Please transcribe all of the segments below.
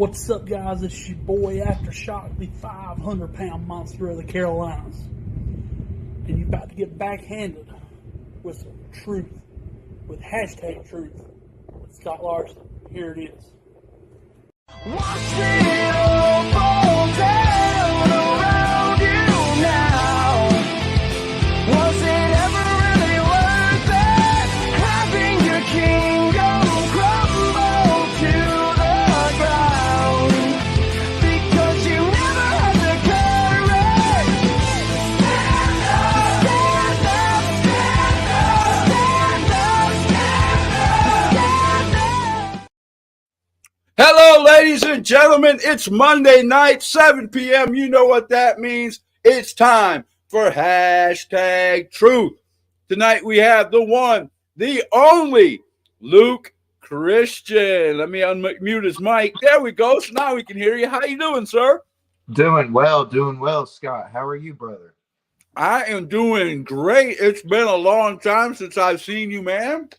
What's up, guys? It's your boy Aftershock, the 500-pound monster of the Carolinas. And you're about to get backhanded with some truth, with hashtag truth. With Scott Larson. Here it is. Watch it all fall down around you now. Was it ever really worth it? Having your kingdom crumble to the ground because you never had the courage. Stand up, stand up, stand up, stand up, stand up. Hello, ladies and gentlemen. It's Monday night, 7 p.m. You know what that means. It's time for hashtag truth. Tonight we have the one, the only Luke Christian. Let me unmute his mic. There we go. So now we can hear you. How you doing, sir? Doing well, Scott. How are you, brother? I am doing great. It's been a long time since I've seen you, man.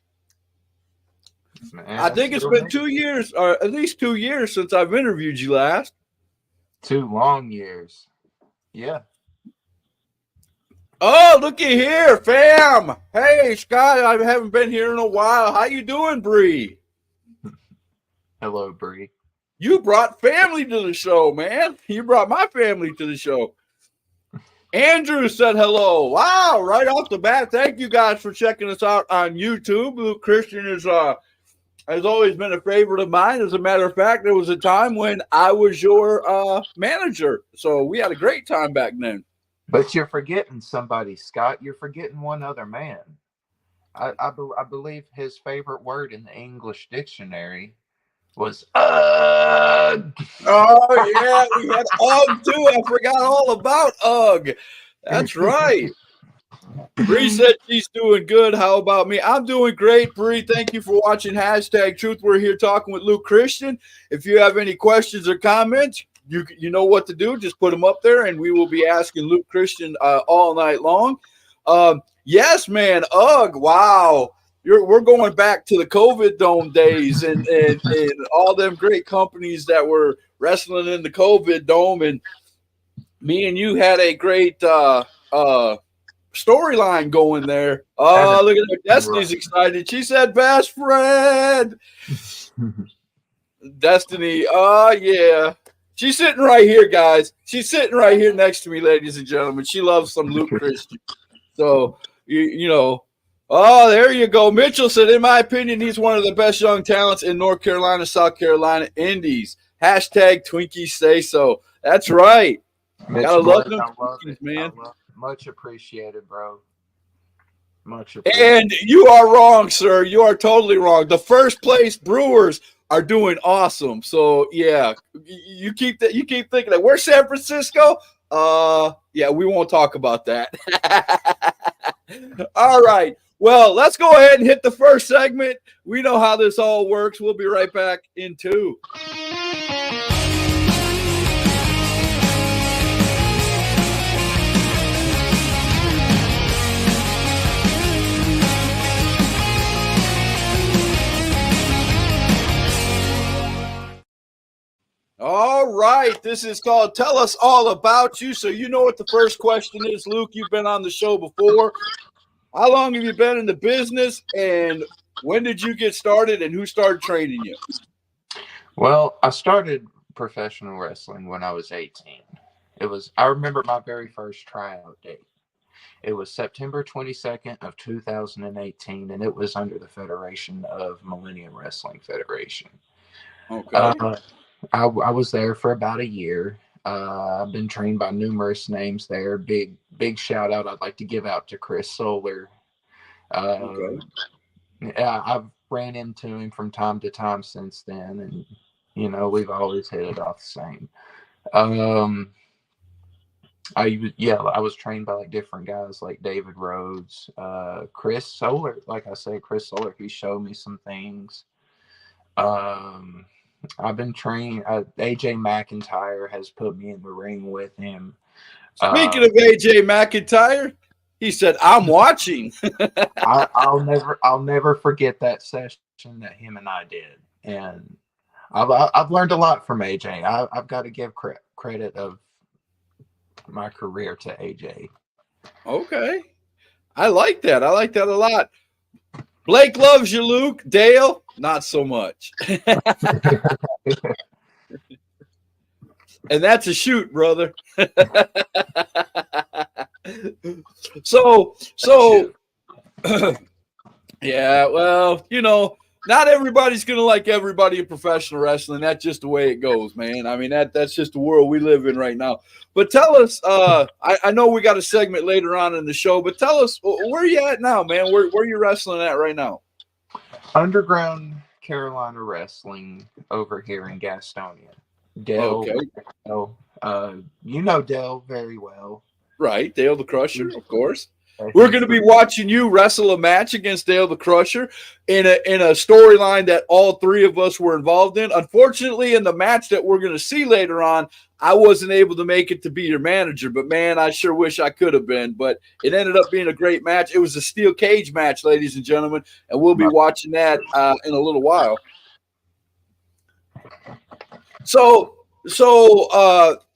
I think it's been 2 years, or at least 2 years since I've interviewed you last. 2 long years. Yeah. Oh, looky here, fam. Hey, Scott, I haven't been here in a while. How you doing, Bree? Hello, Bree. You brought family to the show, man. You brought my family to the show. Andrew said hello. Wow, right off the bat. Thank you guys for checking us out on YouTube. Luke Christian has always been a favorite of mine. As a matter of fact, there was a time when I was your manager. So we had a great time back then. But you're forgetting somebody, Scott. You're forgetting one other man. I believe his favorite word in the English dictionary was ugh. Oh, yeah, we had Ugg, too. I forgot all about Ugg. That's right. Bree said she's doing good. How about me? I'm doing great, Bree. Thank you for watching hashtag truth. We're here talking with Luke Christian. If you have any questions or comments, you know what to do. Just put them up there, and we will be asking Luke Christian all night long. Yes, man. Ugh, wow. We're going back to the COVID Dome days and all them great companies that were wrestling in the COVID Dome. And me and you had a great storyline going there. Oh, look at her. Destiny's excited. She said best friend. Destiny. Oh, yeah. She's sitting right here, guys. She's sitting right here next to me, ladies and gentlemen. She loves some Luke Christian. So, you know. Oh, there you go. Mitchell said, in my opinion, he's one of the best young talents in North Carolina, South Carolina Indies. Hashtag Twinkies say so. That's right. Gotta love them Twinkies, man. Much appreciated, bro. Much appreciated. And you are wrong, sir. You are totally wrong. The first place Brewers are doing awesome. So yeah, you keep thinking that we're San Francisco. Yeah, we won't talk about that. All right. Well, let's go ahead and hit the first segment. We know how this all works. We'll be right back in 2. All right. This is called Tell Us All About You. So you know what the first question is, Luke. You've been on the show before. How long have you been in the business, and when did you get started, and who started training you? Well, I started professional wrestling when I was 18. I remember my very first tryout date. It was September 22nd of 2018, and it was under the Federation of Millennium Wrestling Federation. Okay. I was there for about a year. I've been trained by numerous names there. Big shout out I'd like to give out to Chris Solar. Okay. Yeah, I've ran into him from time to time since then, and you know we've always hit it off the same. I was trained by like different guys like David Rhodes, Chris Solar. Like I said, Chris Solar. He showed me some things. I've been trained. AJ McIntyre has put me in the ring with him. Speaking of AJ McIntyre, he said, "I'm watching." I'll never forget that session that him and I did, and I've learned a lot from AJ. I've got to give credit of my career to AJ. Okay. I like that. I like that a lot. Blake loves you, Luke. Dale, not so much. And that's a shoot, brother. so yeah, well, not everybody's gonna like everybody in professional wrestling. That's just the way it goes, man. I mean, that's just the world we live in right now. But tell us, I know we got a segment later on in the show, but tell us where you at now, man. Where you wrestling at right now? Underground Carolina Wrestling over here in Gastonia. Dale, Okay. You know Dale very well. Right, Dale the Crusher, of course. We're going to be watching you wrestle a match against Dale the Crusher in a storyline that all three of us were involved in. Unfortunately, in the match that we're going to see later on, I wasn't able to make it to be your manager, but man, I sure wish I could have been. But it ended up being a great match. It was a steel cage match, ladies and gentlemen, and we'll be watching that in a little while. So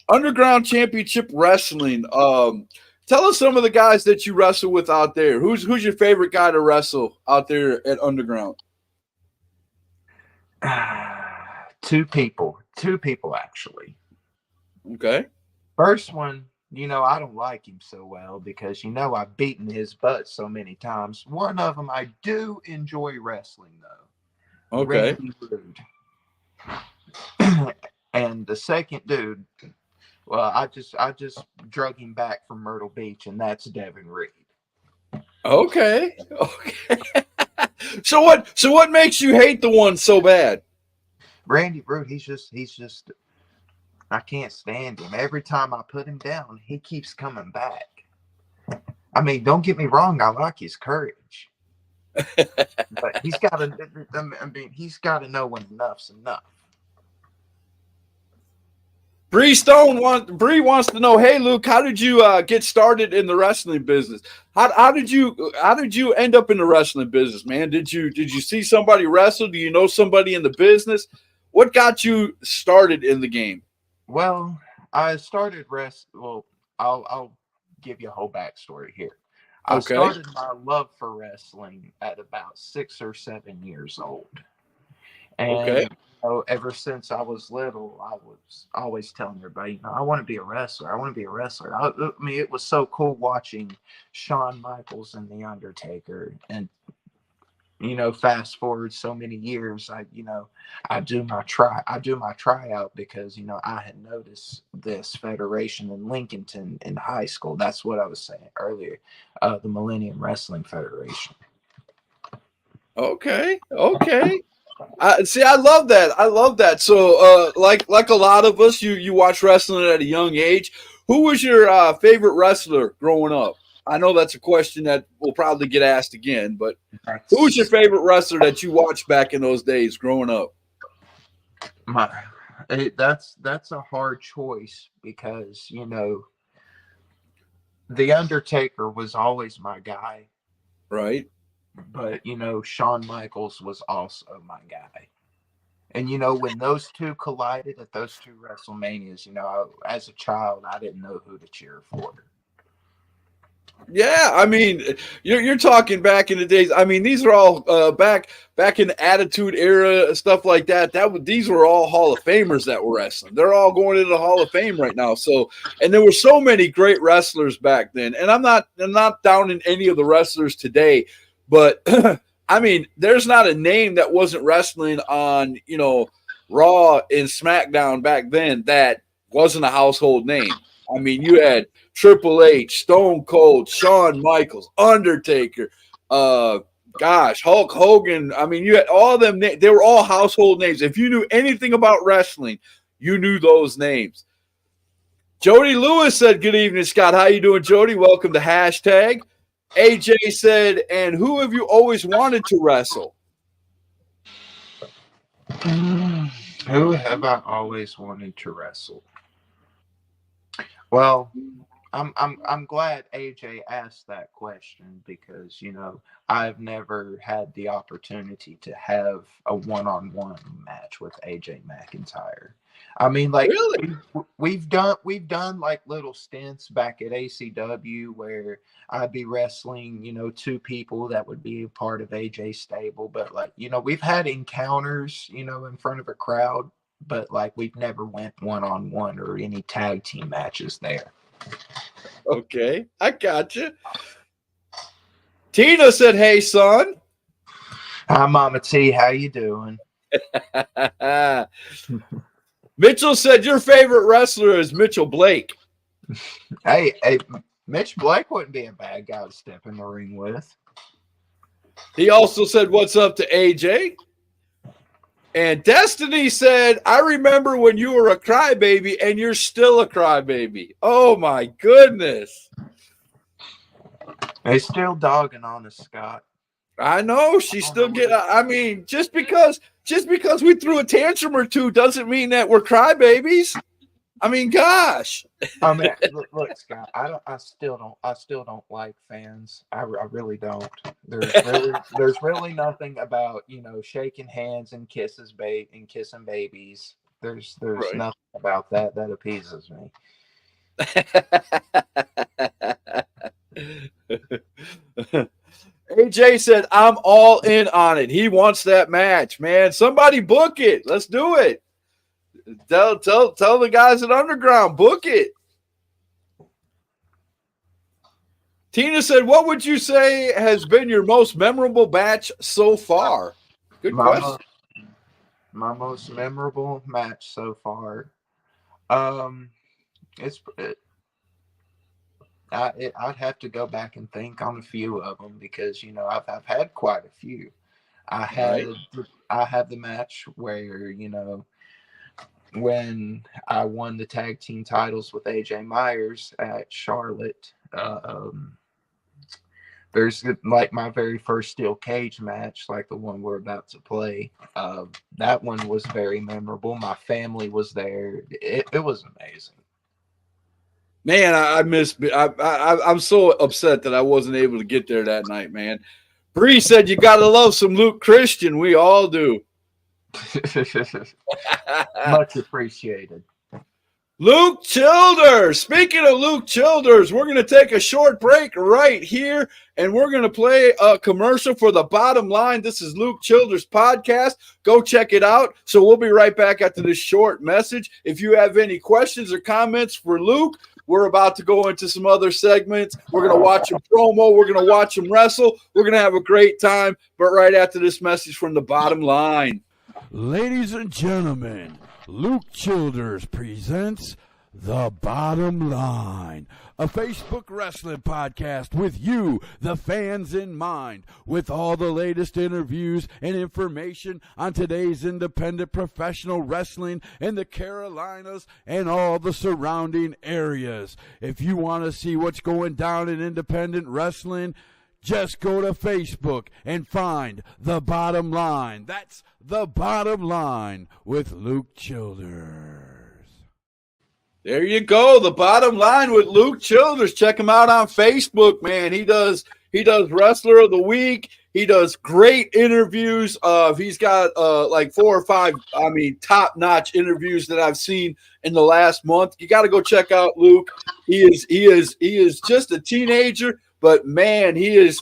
Underground Championship Wrestling. Tell us some of the guys that you wrestle with out there. Who's your favorite guy to wrestle out there at Underground? Two people actually. Okay. First one, I don't like him so well because I've beaten his butt so many times. One of them I do enjoy wrestling though. Okay. Randy Rude. And the second dude, well, I just drug him back from Myrtle Beach, and that's Devin Reed. Okay. So what makes you hate the one so bad? Randy Rude, he's just I can't stand him. Every time I put him down, he keeps coming back. I mean, don't get me wrong, I like his courage. But he's got to know when enough's enough. Bree wants to know, hey Luke, how did you get started in the wrestling business? How did you end up in the wrestling business, man? Did you see somebody wrestle? Do you know somebody in the business? What got you started in the game? Well, I started I'll give you a whole backstory here. I started my love for wrestling at about 6 or 7 years old. And ever since I was little, I was always telling everybody, I want to be a wrestler. I want to be a wrestler. I mean, it was so cool watching Shawn Michaels and The Undertaker. And, fast forward so many years, I do my tryout because, I had noticed this federation in Lincolnton in high school. That's what I was saying earlier, the Millennium Wrestling Federation. Okay. See, I love that. So, like a lot of us, you watch wrestling at a young age. Who was your favorite wrestler growing up? I know that's a question that will probably get asked again, but who was your favorite wrestler that you watched back in those days growing up? That's a hard choice because The Undertaker was always my guy, right? But, Shawn Michaels was also my guy. And, when those two collided at those two WrestleManias, as a child, I didn't know who to cheer for. Yeah, I mean, you're talking back in the days. I mean, these are all back in the Attitude Era, stuff like that. These were all Hall of Famers that were wrestling. They're all going into the Hall of Fame right now. So, and there were so many great wrestlers back then. And I'm not down in any of the wrestlers today. But I mean, there's not a name that wasn't wrestling on, Raw and SmackDown back then that wasn't a household name. I mean, you had Triple H, Stone Cold, Shawn Michaels, Undertaker, Hulk Hogan. I mean, you had all of them. They were all household names. If you knew anything about wrestling, you knew those names. Jody Lewis said, "Good evening, Scott. How you doing, Jody? Welcome to Hashtag." AJ said, and who have you always wanted to wrestle? Who have I always wanted to wrestle? Well, I'm glad AJ asked that question because I've never had the opportunity to have a one-on-one match with AJ McIntyre. I mean, like Really? we've done like little stints back at ACW where I'd be wrestling, two people that would be a part of AJ's stable, but like we've had encounters, in front of a crowd, but like we've never went one-on-one or any tag team matches there. Okay, I got you. Tina said, "Hey, son." Hi, Mama T. How you doing? Mitchell said, "Your favorite wrestler is Mitchell Blake." Hey, Mitch Blake wouldn't be a bad guy to step in the ring with. He also said, "What's up to AJ?" And Destiny said, "I remember when you were a crybaby, and you're still a crybaby." Oh my goodness! They still dogging on us, Scott. I know she's still getting. I mean, just because we threw a tantrum or two doesn't mean that we're crybabies. I mean, gosh. I mean, look, Scott. I still don't like fans. I really don't. There's really nothing about shaking hands and kissing babies. There's Right. nothing about that appeases me. AJ said, "I'm all in on it. He wants that match, man. Somebody book it. Let's do it. Tell the guys at Underground, book it." Tina said, "What would you say has been your most memorable match so far?" Good question. My most memorable match so far. I'd have to go back and think on a few of them because I've had quite a few. I had the match where when I won the tag team titles with AJ Myers at Charlotte. There's like my very first steel cage match, like the one we're about to play. That one was very memorable. My family was there. It was amazing. Man, I miss. I'm so upset that I wasn't able to get there that night, man. Bree said, "You got to love some Luke Christian. We all do." Much appreciated. Luke Childers. Speaking of Luke Childers, we're going to take a short break right here, and we're going to play a commercial for The Bottom Line. This is Luke Childers' podcast. Go check it out. So we'll be right back after this short message. If you have any questions or comments for Luke, we're about to go into some other segments. We're going to watch him promo. We're going to watch him wrestle. We're going to have a great time. But right after this message from The Bottom Line. Ladies and gentlemen, Luke Childers presents The Bottom Line, a Facebook wrestling podcast with you, the fans, in mind, with all the latest interviews and information on today's independent professional wrestling in the Carolinas and all the surrounding areas. If you want to see what's going down in independent wrestling, just go to Facebook and find The Bottom Line. That's The Bottom Line with Luke Childers. There you go. The Bottom Line with Luke Childers. Check him out on Facebook, man. He does Wrestler of the Week. He does great interviews. He's got like 4 or 5, top-notch interviews that I've seen in the last month. You got to go check out Luke. He is just a teenager, but man, he is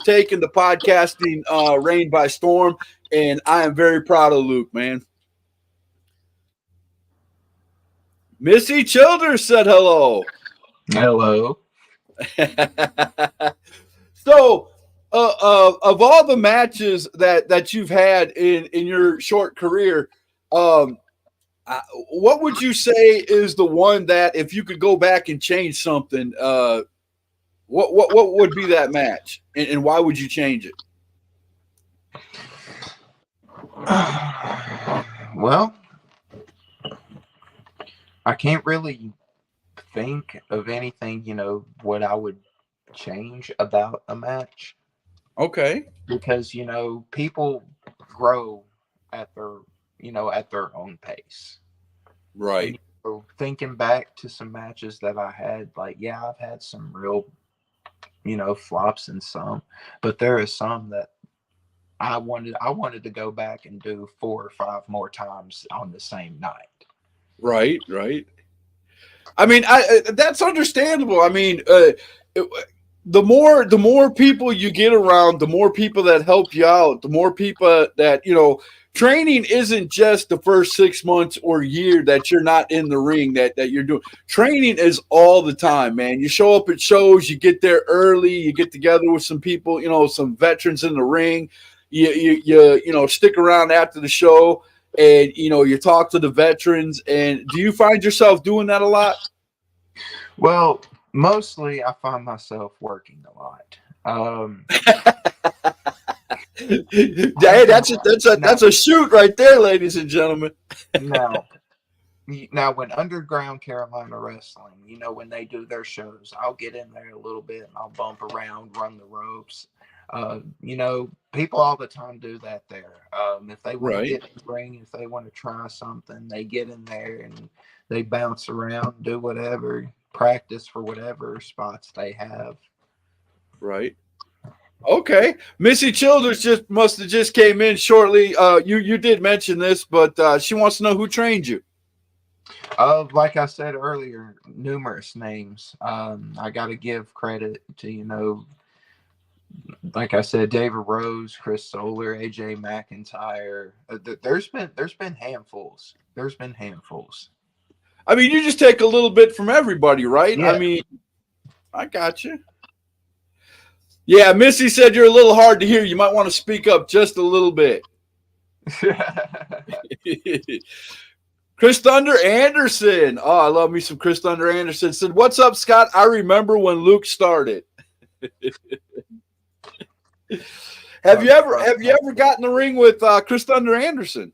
taking the podcasting reign by storm, and I am very proud of Luke, man. Missy Childers said hello. Hello. So, of all the matches that you've had in your short career, what would you say is the one that, if you could go back and change something, what would be that match, and why would you change it? Well, I can't really think of anything, what I would change about a match. Okay. Because, people grow at their own pace. Right. So thinking back to some matches that I had, like, yeah, I've had some real, flops in some, but there are some that I wanted to go back and do 4 or 5 more times on the same night. Right, right. I mean, that's understandable. I mean, the more people you get around, the more people that help you out, the more people that training isn't just the first 6 months or year that you're not in the ring that you're doing. Training is all the time, man. You show up at shows, you get there early, you get together with some people, some veterans in the ring. You stick around after the show, and you talk to the veterans. And do you find yourself doing that a lot? Well, mostly I find myself working a lot. Hey, that's a shoot right there, ladies and gentlemen. Now, when Underground Carolina Wrestling, when they do their shows, I'll get in there a little bit and I'll bump around, run the ropes. People all the time do that there. If they want to get in the ring, if they want to try something, they get in there and they bounce around, do whatever, practice for whatever spots they have. Right. Okay. Missy Childers must have just came in shortly. You did mention this, but she wants to know who trained you. Like I said earlier, numerous names. I got to give credit to, like I said, David Rose, Chris Solar, AJ McIntyre. There's been handfuls. I mean, you just take a little bit from everybody, right? Yeah. I mean, I got you. Yeah, Missy said you're a little hard to hear. You might want to speak up just a little bit. Chris Thunder Anderson. Oh, I love me some Chris Thunder Anderson. Said, "What's up, Scott? I remember when Luke started." Have you ever gotten in the ring with Chris Thunder Anderson?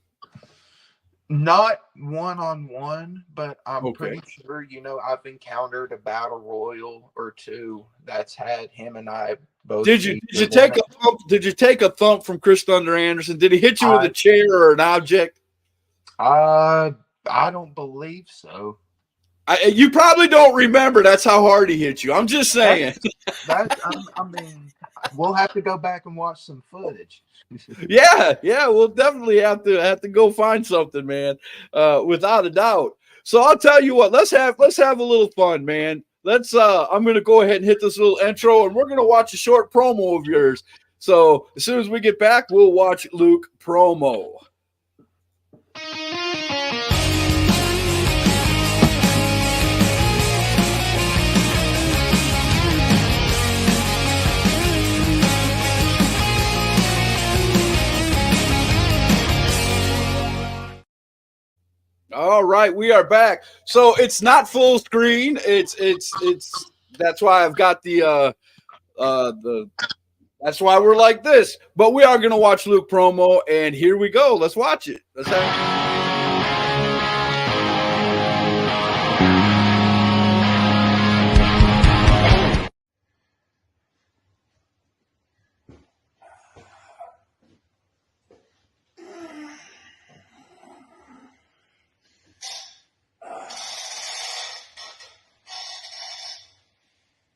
Not one-on-one, but I'm Okay. pretty sure, I've encountered a battle royal or two that's had him and I both. Did you take a thump? Did you take a thump from Chris Thunder Anderson? Did he hit you with a chair or an object? I don't believe so. You probably don't remember. That's how hard he hit you. I'm just saying. I mean, we'll have to go back and watch some footage. Yeah, we'll definitely have to go find something, man. Without a doubt. So I'll tell you what. Let's have a little fun, man. I'm gonna go ahead and hit this little intro, and we're gonna watch a short promo of yours. So as soon as we get back, we'll watch Luke promo. All right, we are back. So it's not full screen. It's that's why I've got the that's why we're like this. But we are gonna watch Luke promo, and here we go. Let's watch it. Let's have.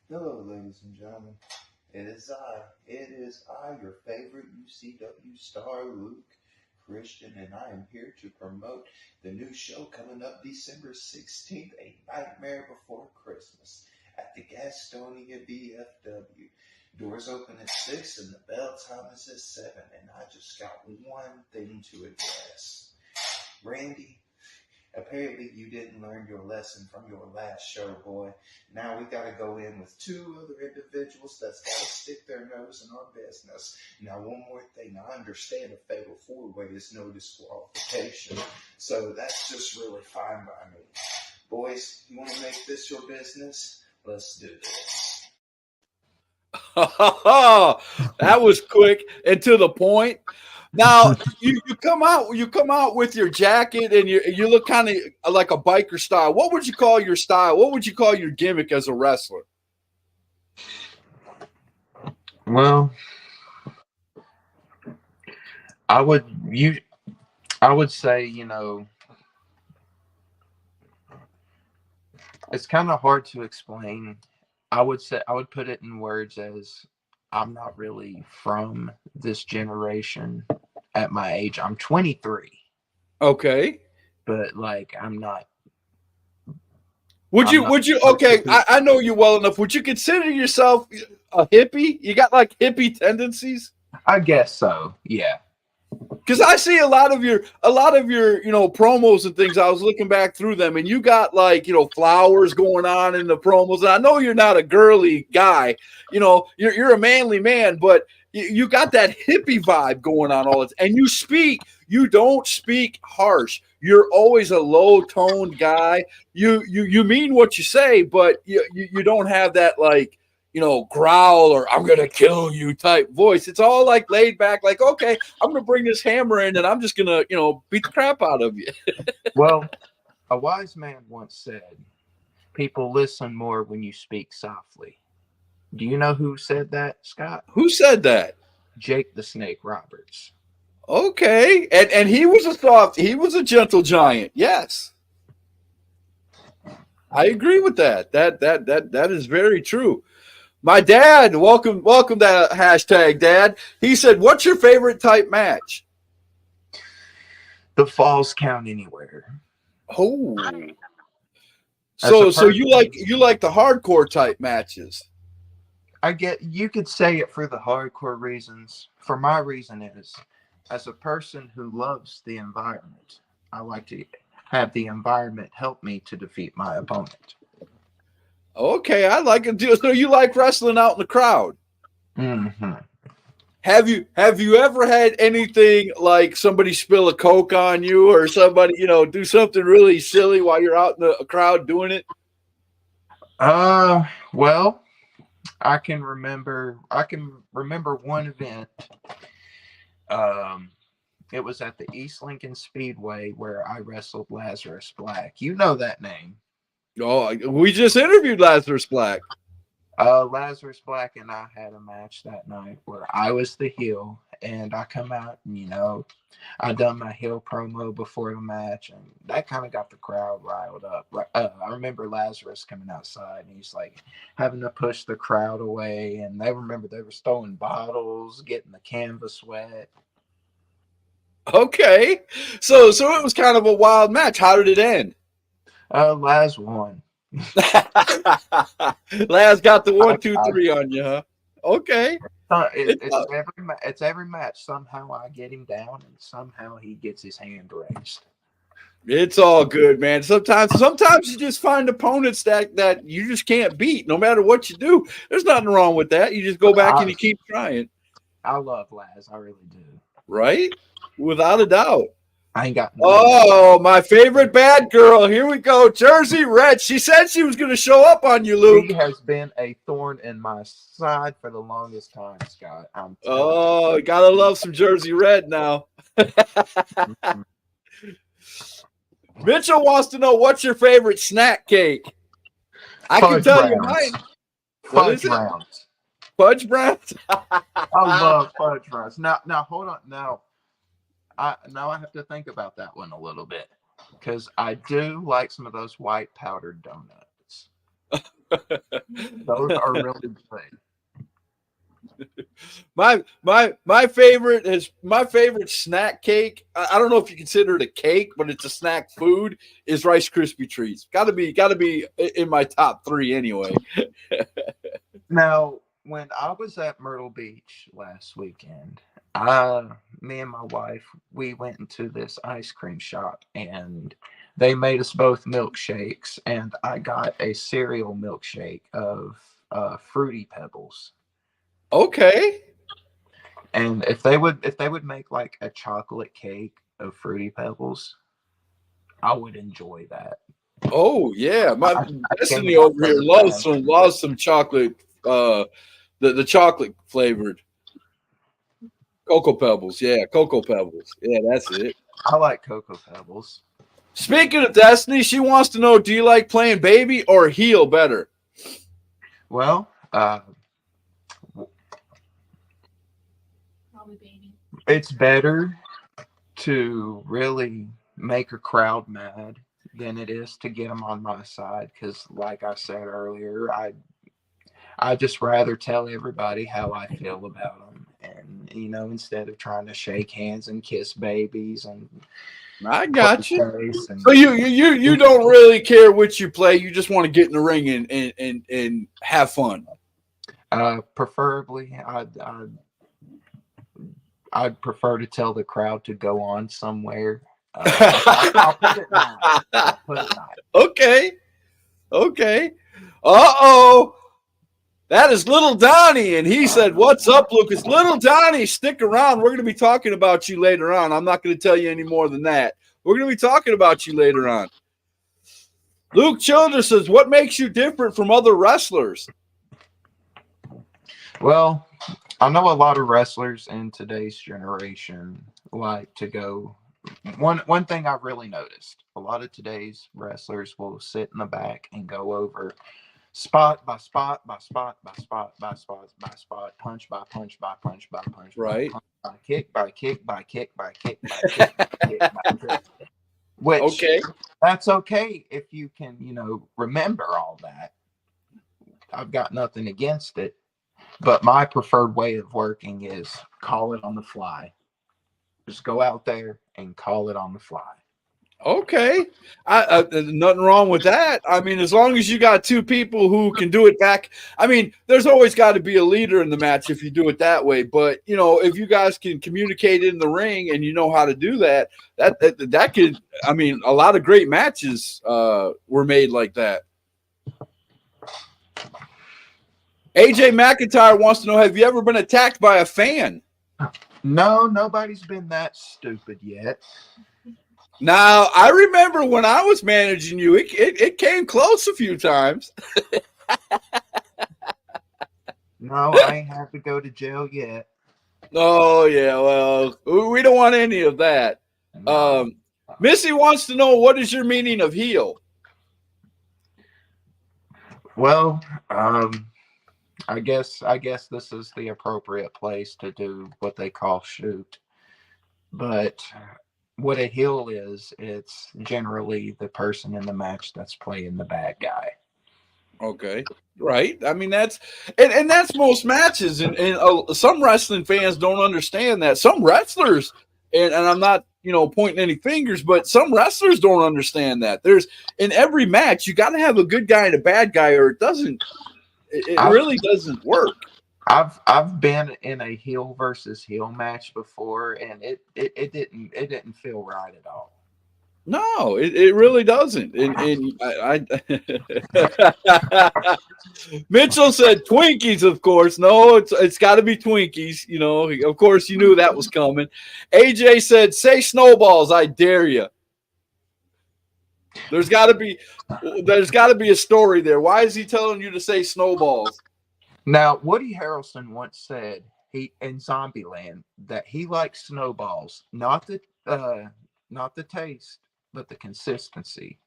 Hello, ladies and gentlemen. It is I, your favorite UCW star, Luke Christian, and I am here to promote the new show coming up December 16th, A Nightmare Before Christmas, at the Gastonia VFW. Doors open at 6 and the bell time is at 7, and I just got one thing to address. Randy, apparently you didn't learn your lesson from your last show, boy. Now we got to go in with 2 other individuals that's got to stick their nose in our business. Now, one more thing. I understand a fatal 4-way is no disqualification, so that's just really fine by me. Boys, you want to make this your business? Let's do this. That was quick and to the point. Now you come out with your jacket and you look kind of like a biker style. What would you call your style? What would you call your gimmick as a wrestler? Well, I would say, It's kind of hard to explain. I would put it in words as I'm not really from this generation at my age. I'm 23, Okay. but like I'm not. Would I'm you? not Would you? supposed to Okay, be- I know you well enough. Would you consider yourself a hippie? You got like hippie tendencies? I guess so. Yeah. Because I see a lot of your promos and things. I was looking back through them, and you got like flowers going on in the promos. And I know you're not a girly guy. You're a manly man, but you got that hippie vibe going on all the time. And you don't speak harsh. You're always a low toned guy. You mean what you say, but you don't have that like growl or I'm gonna kill you type voice. It's all like laid back, like, okay, I'm gonna bring this hammer in and I'm just gonna, beat the crap out of you. Well, a wise man once said, "People listen more when you speak softly." Do you know who said that, Scott? Who said that? Jake the Snake Roberts. Okay. And he was a gentle giant. Yes. I agree with that. That is very true. My dad, welcome to hashtag Dad. He said, "What's your favorite type match?" The falls count anywhere. Oh, As so a you person- like the hardcore type matches? I get you could say it for the hardcore reasons. For my reason is, as a person who loves the environment, I like to have the environment help me to defeat my opponent. Okay, I like it too. So you like wrestling out in the crowd? Mm-hmm. Have you ever had anything like somebody spill a Coke on you or somebody do something really silly while you're out in the crowd doing it? Well, I can remember one event. It was at the East Lincoln Speedway where I wrestled Lazarus Black. You know that name. Oh, we just interviewed Lazarus Black. Lazarus Black and I had a match that night where I was the heel, and I come out and I done my heel promo before the match, and that kind of got the crowd riled up. I remember Lazarus coming outside, and he's like having to push the crowd away, and they were throwing bottles, getting the canvas wet. Okay, so it was kind of a wild match. How did it end? Laz won. Laz got the 1, 2, 3 on you, huh? Okay. It's every match. Somehow I get him down, and somehow he gets his hand raised. It's all good, man. Sometimes you just find opponents that you just can't beat, no matter what you do. There's nothing wrong with that. You just go back and you keep trying. I love Laz. I really do. Right? Without a doubt. I ain't got. Oh, my favorite bad girl. Here we go. Jersey Red. She said she was going to show up on you, Luke. He has been a thorn in my side for the longest time, Scott. Oh, gotta love some Jersey Red now. Mitchell wants to know what's your favorite snack cake. I can tell you mine. Fudge rounds. Fudge browns? I love fudge rounds. Now hold on. Now I have to think about that one a little bit, because I do like some of those white powdered donuts. Those are really good. My favorite snack cake. I don't know if you consider it a cake, but it's a snack food. Is Rice Krispie treats. Got to be in my top 3 anyway. Now, when I was at Myrtle Beach last weekend, me and my wife, we went into this ice cream shop, and they made us both milkshakes, and I got a cereal milkshake of Fruity Pebbles. Okay. And if they would make like a chocolate cake of Fruity Pebbles, I would enjoy that. Oh yeah, my I Destiny over here loves some chocolate. The chocolate flavored Cocoa Pebbles. Yeah, Cocoa Pebbles. Yeah, that's it. I like Cocoa Pebbles. Speaking of Destiny, she wants to know: do you like playing baby or heel better? Well, Probably baby. it's better to really make a crowd mad than it is to get them on my side. Because, like I said earlier, I just rather tell everybody how I feel about them, and instead of trying to shake hands and kiss babies and I got you. face and So you don't really care which you play. You just want to get in the ring and have fun. preferably, I'd prefer to tell the crowd to go on somewhere. I'll put it nice. I'll put it nice. Okay. Uh-oh. That is Little Donnie, and he said, "What's up, Lucas?" Little Donnie, stick around. We're going to be talking about you later on. I'm not going to tell you any more than that. We're going to be talking about you later on. Luke Childers says, "What makes you different from other wrestlers?" Well, I know a lot of wrestlers in today's generation like to go. One thing I've really noticed, a lot of today's wrestlers will sit in the back and go over spot by spot by spot by spot by spot by spot, punch by punch by punch by punch, Right. by kick by kick by kick by kick by kick by kick by kick. Which, Okay. that's okay if you can, remember all that. I've got nothing against it. But my preferred way of working is call it on the fly. Just go out there and call it on the fly. Okay. Nothing wrong with that. I mean, as long as you got two people who can do it back. I mean, there's always got to be a leader in the match if you do it that way. But, if you guys can communicate in the ring and you know how to do that, that could, I mean, a lot of great matches were made like that. AJ McIntyre wants to know, have you ever been attacked by a fan? No, nobody's been that stupid yet. Now, I remember when I was managing you, it came close a few times. No, I ain't have to go to jail yet. Oh, yeah, well, we don't want any of that. No. Missy wants to know, what is your meaning of heel? Well, I guess this is the appropriate place to do what they call shoot. But what a heel is, it's generally the person in the match that's playing the bad guy. Okay, right. I mean, that's and that's most matches, and some wrestling fans don't understand that. Some wrestlers, and I'm not pointing any fingers, but some wrestlers don't understand that. There's in every match you got to have a good guy and a bad guy, or it doesn't. It really doesn't work. I've been in a heel versus heel match before, and it didn't feel right at all. No, it really doesn't. And I Mitchell said Twinkies, of course. No, it's got to be Twinkies. Of course, you knew that was coming. AJ said, "Say snowballs, I dare you." There's got to be a story there. Why is he telling you to say snowballs? Now, Woody Harrelson once said in Zombieland that he likes snowballs, not the taste, but the consistency.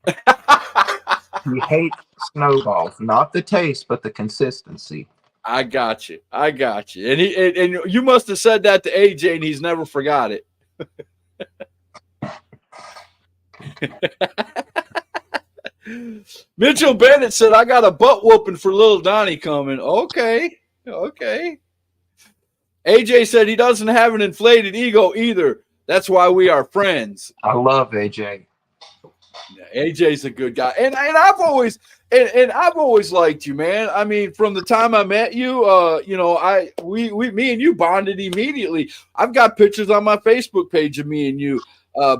He hates snowballs, not the taste, but the consistency. I got you. And you must have said that to AJ, and he's never forgot it. Mitchell Bennett said, "I got a butt whooping for Little Donnie coming." Okay. AJ said he doesn't have an inflated ego either. That's why we are friends. I love AJ. AJ's a good guy, and I've always liked you, man. I mean, from the time I met you, me and you bonded immediately. I've got pictures on my Facebook page of me and you.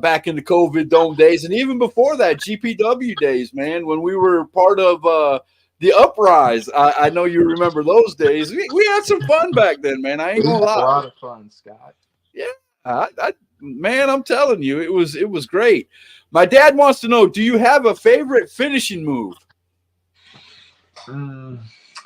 Back in the COVID Dome days, and even before that, GPW days, man, when we were part of the Uprise. I know you remember those days. We had some fun back then, man. I ain't gonna lie. A lot of fun, Scott. Yeah, man, I'm telling you, it was great. My dad wants to know, do you have a favorite finishing move?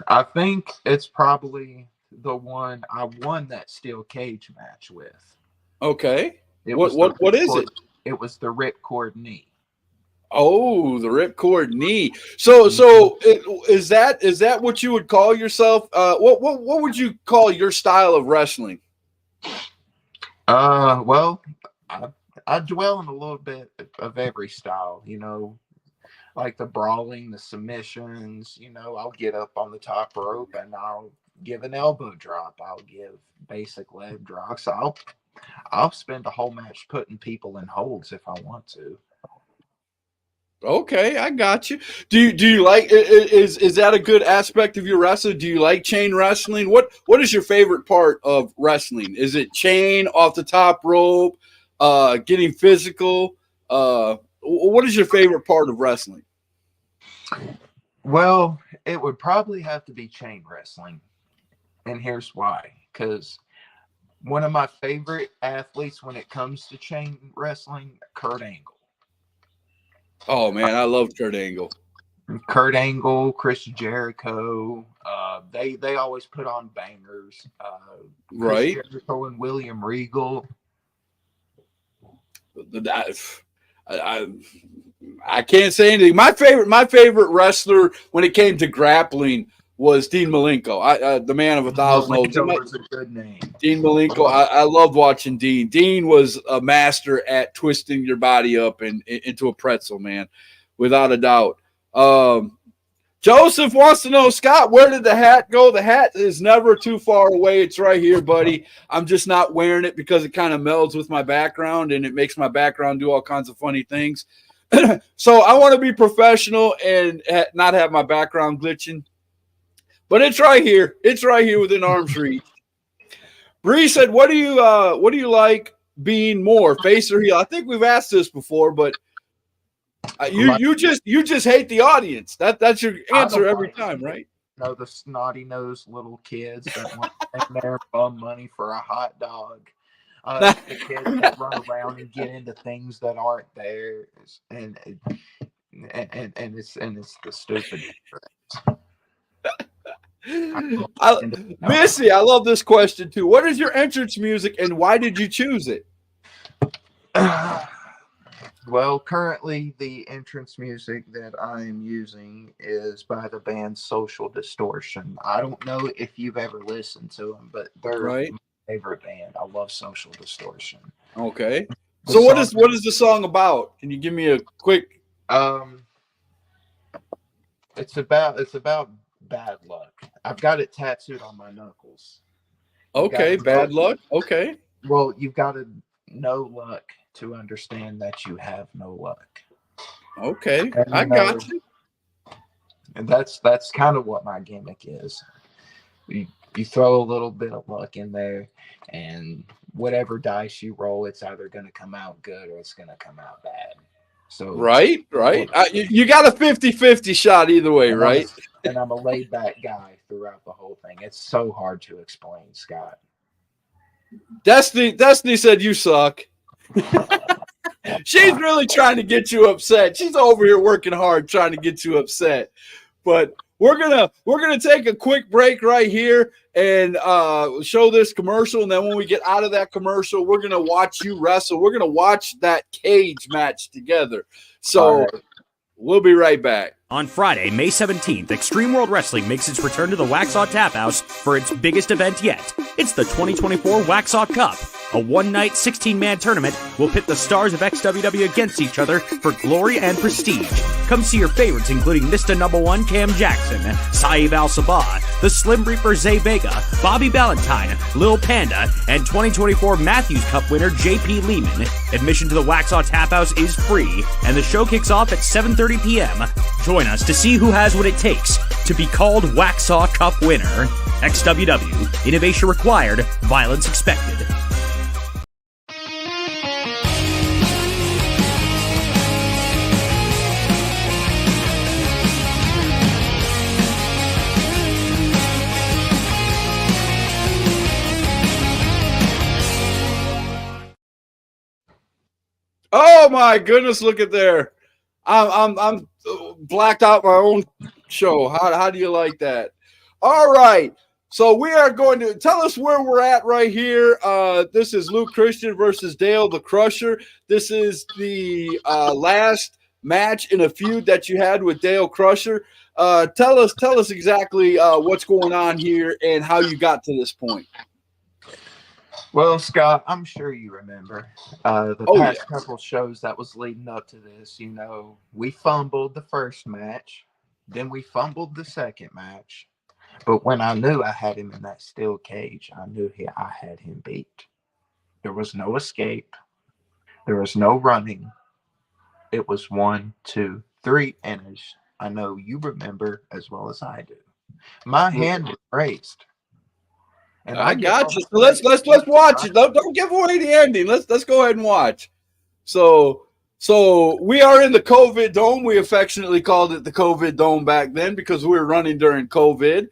I think it's probably the one I won that steel cage match with. Okay. What is it? It was the ripcord knee. Oh, the ripcord knee. So is that what you would call yourself? What would you call your style of wrestling? Well, I dwell in a little bit of every style, like the brawling, the submissions. I'll get up on the top rope and I'll give an elbow drop. I'll give basic leg drops. I'll spend a whole match putting people in holds if I want to. Okay, I got you. Do you like is that a good aspect of your wrestling? Do you like chain wrestling? What is your favorite part of wrestling? Is it chain off the top rope, getting physical? What is your favorite part of wrestling? Well, it would probably have to be chain wrestling. And here's why. Because one of my favorite athletes when it comes to chain wrestling, Kurt Angle. Oh man, I love Kurt Angle. Kurt Angle, Chris Jericho, they always put on bangers. Right. Chris Jericho and William Regal. I can't say anything. My favorite wrestler when it came to grappling was Dean Malenko. The man of 1,000 holds. Was a good name. Dean Malenko. I loved watching Dean. Dean was a master at twisting your body up into a pretzel, man, without a doubt. Joseph wants to know, Scott, where did the hat go? The hat is never too far away. It's right here, buddy. I'm just not wearing it because it kind of melds with my background and it makes my background do all kinds of funny things. So I want to be professional and not have my background glitching. But it's right here. It's right here within arm's reach. Bree said, "What do you like being more, face or heel?" I think we've asked this before, but you just hate the audience. That's your answer every time, right? No, the snotty-nosed little kids that want to spend their bum money for a hot dog. The kids that run around and get into things that aren't theirs, and it's the stupid. Missy, I love this question too. What is your entrance music and why did you choose it? Well, currently the entrance music that I'm using is by the band Social Distortion. I don't know if you've ever listened to them, but they're my favorite band. I love Social Distortion. Okay. So what is the song about? Can you give me a quick It's about bad luck. I've got it tattooed on my knuckles. Okay, bad luck. Okay. Well, you've got to know luck to understand that you have no luck. Okay, I got you. And that's kind of what my gimmick is. You throw a little bit of luck in there, and whatever dice you roll, it's either going to come out good or it's going to come out bad. So right. You got a 50-50 shot either way, right? And I'm a laid back guy throughout the whole thing. It's so hard to explain, Scott. Destiny said you suck. She's really trying to get you upset. She's over here working hard trying to get you upset. But we're gonna take a quick break right here and show this commercial, and then when we get out of that commercial, we're gonna watch you wrestle. We're gonna watch that cage match together. So we'll be right back. On Friday, May 17th, Extreme World Wrestling makes its return to the Waxhaw Tap House for its biggest event yet. It's the 2024 Waxhaw Cup. A one-night, 16-man tournament will pit the stars of XWW against each other for glory and prestige. Come see your favorites, including Mr. Number 1 Cam Jackson, Saeed Al-Sabah, the Slim Reaper Zay Vega, Bobby Valentine, Lil Panda, and 2024 Matthews Cup winner JP Lehman. Admission to the Waxhaw Tap House is free, and the show kicks off at 7:30 p.m. Join us to see who has what it takes to be called Waxhaw Cup winner. XWW. Innovation required. Violence expected. Oh my goodness! Look at there. I'm blacked out my own show. How do you like that? All right. So we are going to tell us where we're at right here. This is Luke Christian versus Dale the Crusher. This is the last match in a feud that you had with Dale Crusher. Tell us exactly what's going on here and how you got to this point. Well, Scott, I'm sure you remember the Oh, past yeah. couple shows that was leading up to this. You know, we fumbled the first match, then we fumbled the second match. But when I knew I had him in that steel cage, I knew I had him beat. There was no escape. There was no running. It was 1, 2, 3, and as I know you remember as well as I do, my hand was raised. And I give got all you. the So let's credit watch it. Don't give away the ending. Let's go ahead and watch. So we are in the COVID Dome. We affectionately called it the COVID Dome back then because we were running during COVID.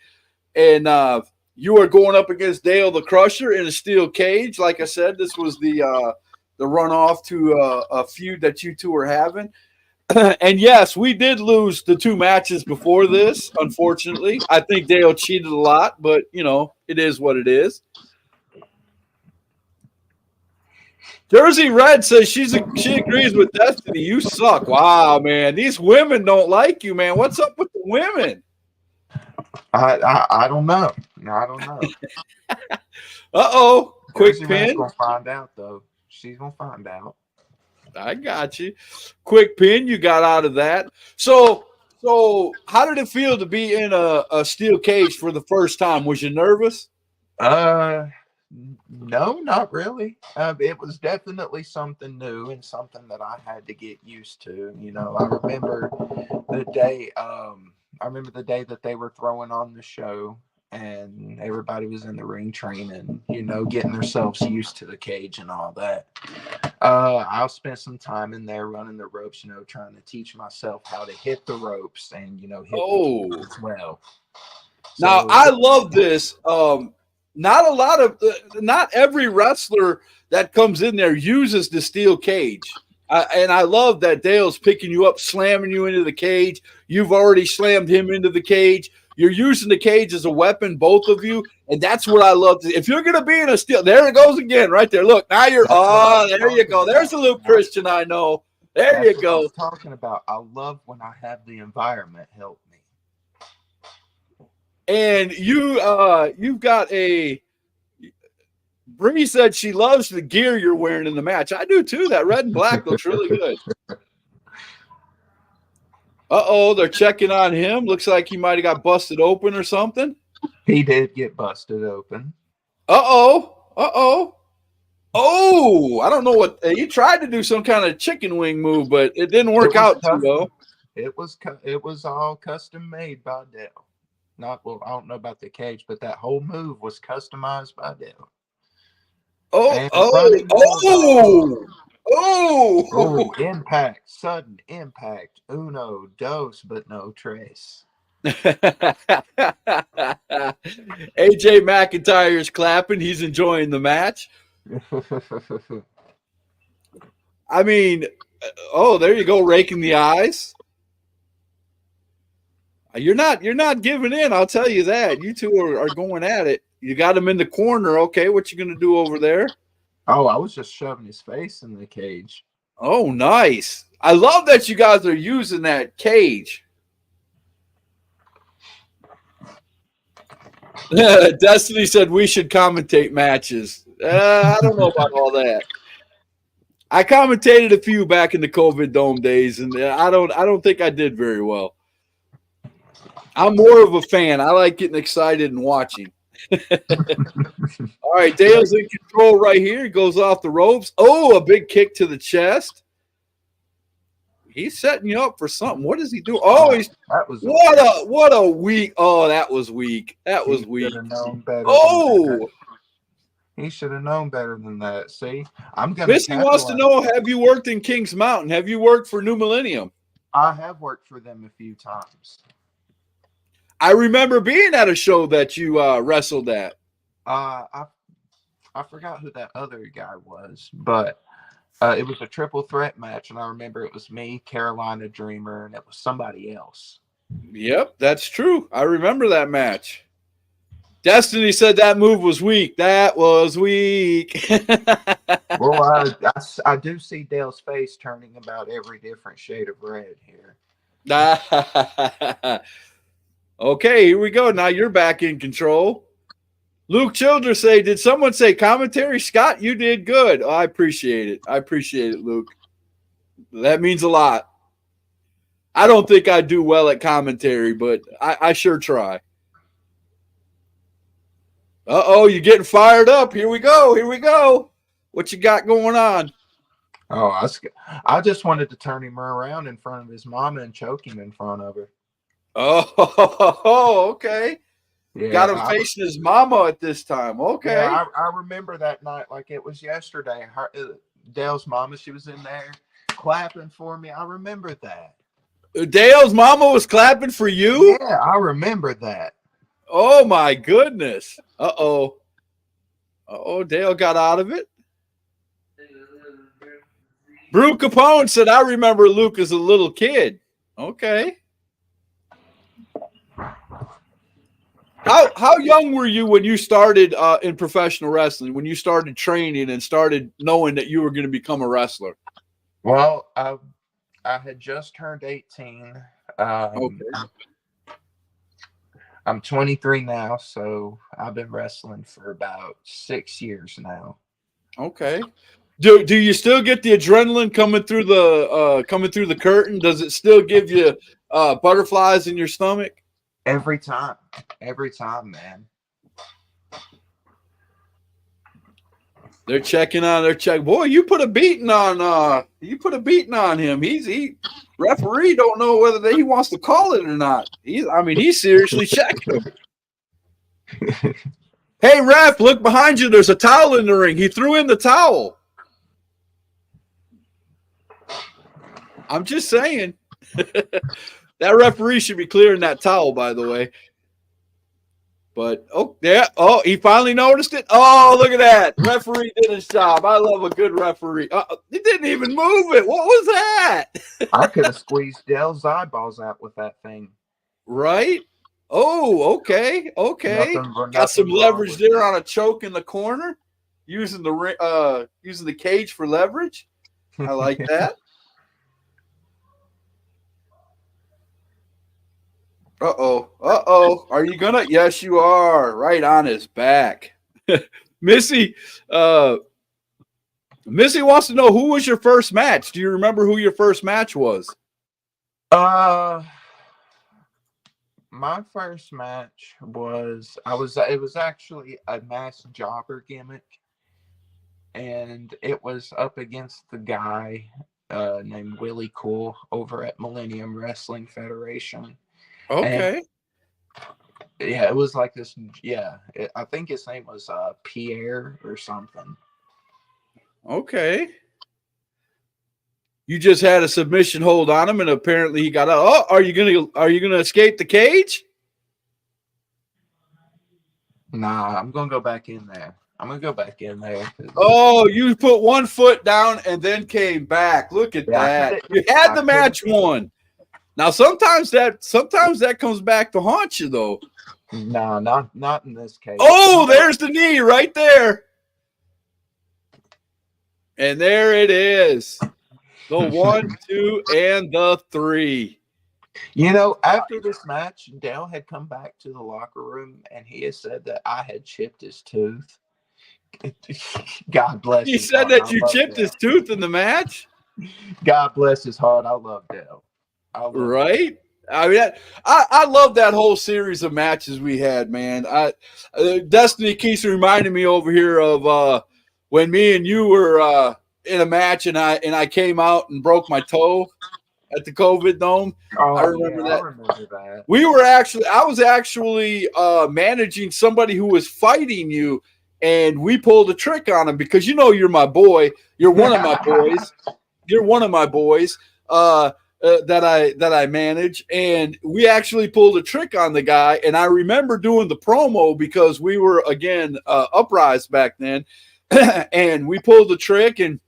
And you are going up against Dale the Crusher in a steel cage. Like I said, this was the runoff to a feud that you two were having. And yes, we did lose the 2 matches before this, unfortunately. I think Dale cheated a lot, but, you know, it is what it is. Jersey Red says she agrees with Destiny. You suck. Wow, man. These women don't like you, man. What's up with the women? I don't know. I don't know. Uh-oh. Quick Jersey pin. Red's gonna find out, though. She's gonna find out. I got you. Quick pin. You got out of that. So how did it feel to be in a steel cage for the first time? Was you nervous? No, not really. It was definitely something new and something that I had to get used to. You know, I remember the day. I remember the day that they were throwing on the show, and everybody was in the ring training. You know, getting themselves used to the cage and all that. I'll spend some time in there running the ropes. You know, trying to teach myself how to hit the ropes and hit the cage as well. Now So, I love this. Not every wrestler that comes in there uses the steel cage. And I love that Dale's picking you up, slamming you into the cage. You've already slammed him into the cage. You're using the cage as a weapon, both of you. And that's what I love. If you're going to be in a steel, there it goes again, right there. Look, now you're, there you go. There's the Luke Christian I know. There you go. What I'm talking about. I love when I have the environment help me. And you've got a. Bree said she loves the gear you're wearing in the match. I do too. That red and black looks really good. Uh-oh, they're checking on him. Looks like he might have got busted open or something. He did get busted open. Uh-oh. Oh, I don't know what he tried to do some kind of chicken wing move, but it didn't work out too well. It was all custom made by Dale. I don't know about the cage, but that whole move was customized by Dale. Oh, impact, sudden impact, uno, dos, but no trace. AJ McIntyre's clapping. He's enjoying the match. I mean, there you go, raking the eyes. You're not giving in, I'll tell you that. You two are going at it. You got him in the corner. Okay, what you gonna do over there? Oh, I was just shoving his face in the cage. Oh, nice. I love that you guys are using that cage. Destiny said we should commentate matches. I don't know about all that. I commentated a few back in the COVID Dome days, and I don't think I did very well. I'm more of a fan. I like getting excited and watching. All right, Dale's in control right here. He goes off the ropes. Oh, a big kick to the chest. He's setting you up for something. What does he do? Oh, what a weak. Oh, that was weak. That was weak. Oh, he should have known better than that. See, Missy wants to know: have you worked in Kings Mountain? Have you worked for New Millennium? I have worked for them a few times. I remember being at a show that you wrestled at. I forgot who that other guy was, but it was a triple threat match, and I remember it was me, Carolina Dreamer, and it was somebody else. Yep, that's true. I remember that match. Destiny said that move was weak. That was weak. Well, I do see Dale's face turning about every different shade of red here. Okay, here we go. Now you're back in control. Luke Childers say, did someone say commentary? Scott, you did good. Oh, I appreciate it. I appreciate it, Luke. That means a lot. I don't think I do well at commentary, but I sure try. Uh-oh, you're getting fired up. Here we go. Here we go. What you got going on? Oh, I just wanted to turn him around in front of his mama and choke him in front of her. Oh, okay. Yeah, Got him facing his mama at this time. Okay. Yeah, I remember that night like it was yesterday. Dale's mama, she was in there clapping for me. I remember that. Dale's mama was clapping for you? Yeah, I remember that. Oh, my goodness. Uh-oh. Uh-oh, Dale got out of it. Brew Capone said, I remember Luke as a little kid. Okay. How young were you when you started in professional wrestling, when you started training and started knowing that you were going to become a wrestler? Well, I had just turned 18. Okay. I'm 23 now, so I've been wrestling for about 6 years now. Okay. Do you still get the adrenaline coming through the curtain? Does it still give you butterflies in your stomach? Every time, man. They're checking on. Boy, you put a beating on him. He referee don't know whether he wants to call it or not. He's seriously checking him. Hey, ref, look behind you. There's a towel in the ring. He threw in the towel. I'm just saying. That referee should be clearing that towel, by the way. But, he finally noticed it. Oh, look at that. Referee did his job. I love a good referee. He didn't even move it. What was that? I could have squeezed Dale's eyeballs out with that thing. Right? Oh, okay. Got some leverage there on a choke in the corner. Using the cage for leverage. I like that. Uh-oh. Are you gonna? Yes, you are. Right on his back. Missy wants to know, who was your first match? Do you remember who your first match was? My first match was it was actually a mass jobber gimmick, and it was up against the guy named Willie Cool over at Millennium Wrestling Federation. Okay. And, yeah, it was like this. Yeah, I think his name was Pierre or something. Okay. You just had a submission hold on him, and apparently he got out. Oh, are you gonna escape the cage? Nah, I'm gonna go back in there. Oh, you put one foot down and then came back. Look at that. You had the match won. Now sometimes that comes back to haunt you, though. No, not in this case. Oh, there's the knee right there. And there it is. The 1, 2, and the 3. You know, after this match, Dale had come back to the locker room and he had said that I had chipped his tooth. God bless his heart. He said that you chipped his tooth in the match? God bless his heart. I love Dale. Right? I mean, I love that whole series of matches we had, man. Destiny keeps reminding me over here of when me and you were in a match, and I came out and broke my toe at the COVID Dome. Oh, I remember that. I remember that. I was actually managing somebody who was fighting you, and we pulled a trick on him because you're my boy. You're one of my boys. You're one of my boys. That I manage, and we actually pulled a trick on the guy. And I remember doing the promo because we were again Uprise back then, and we pulled the trick, and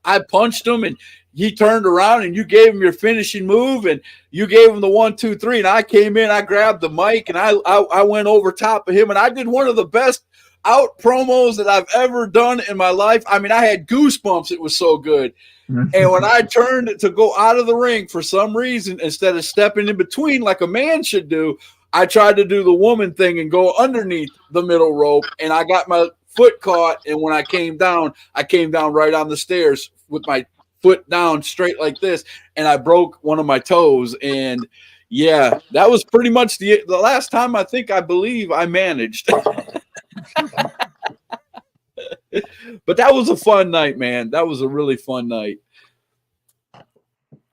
I punched him, and he turned around, and you gave him your finishing move, and you gave him the 1, 2, 3, and I came in, I grabbed the mic, and I went over top of him, and I did one of the best out promos that I've ever done in my life. I mean, I had goosebumps. It was so good. And when I turned to go out of the ring, for some reason, instead of stepping in between like a man should do, I tried to do the woman thing and go underneath the middle rope, and I got my foot caught. And when I came down right on the stairs with my foot down straight like this, and I broke one of my toes. And yeah, that was pretty much the last time I believe I managed. But that was a fun night, man. That was a really fun night.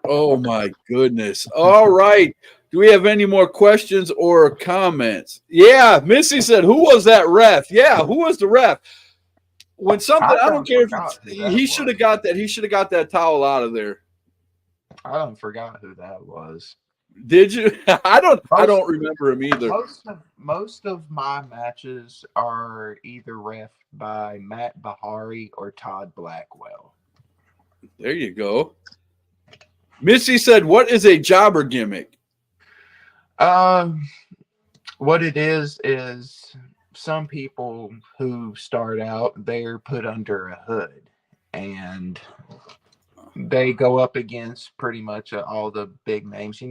Oh my goodness. All right. Do we have any more questions or comments? Yeah, Missy said, who was that ref? Yeah, who was the ref? When something, I don't care if he should have got that. He should have got that towel out of there. I don't forgot who that was. Did you? I don't remember him either. Most of my matches are either ref by Matt Bahari or Todd Blackwell. There you go. Missy said, what is a jobber gimmick? What it is some people who start out, they're put under a hood and they go up against pretty much all the big names,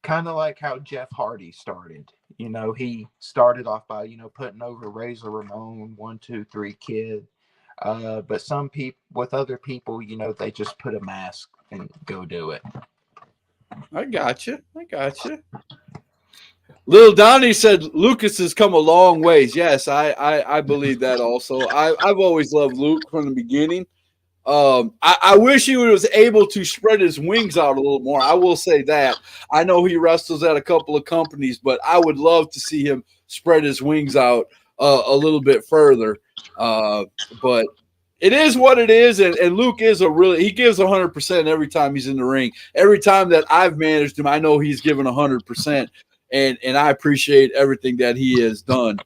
kind of like how Jeff Hardy started. He started off by, putting over Razor Ramon, 1, 2, 3 Kid. But some people, with other people, they just put a mask and go do it. I got you. Little Donnie said Lucas has come a long ways. Yes, I believe that also. I've always loved Luke from the beginning. I wish he was able to spread his wings out a little more. I will say that. I know he wrestles at a couple of companies, but I would love to see him spread his wings out a little bit further. But it is what it is, and Luke is he gives 100% every time he's in the ring. Every time that I've managed him, I know he's given 100%, and I appreciate everything that he has done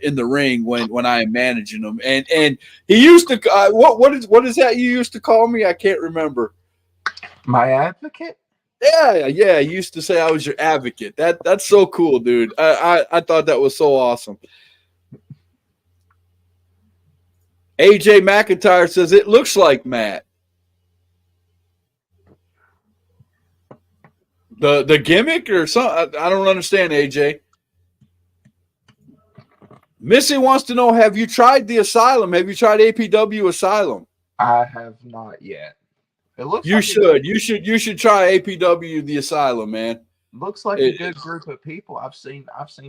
in the ring when I am managing him. And he used to what is that you used to call me? I can't remember. My advocate? Yeah. He used to say I was your advocate. That's so cool, dude. I thought that was so awesome. AJ McIntyre says it looks like Matt. The gimmick or something? I don't understand, AJ. Missy wants to know, have you tried the Asylum? Have you tried APW Asylum? I have not yet. It looks you should. You should try APW the Asylum, man. Looks like a good group of people. I've seen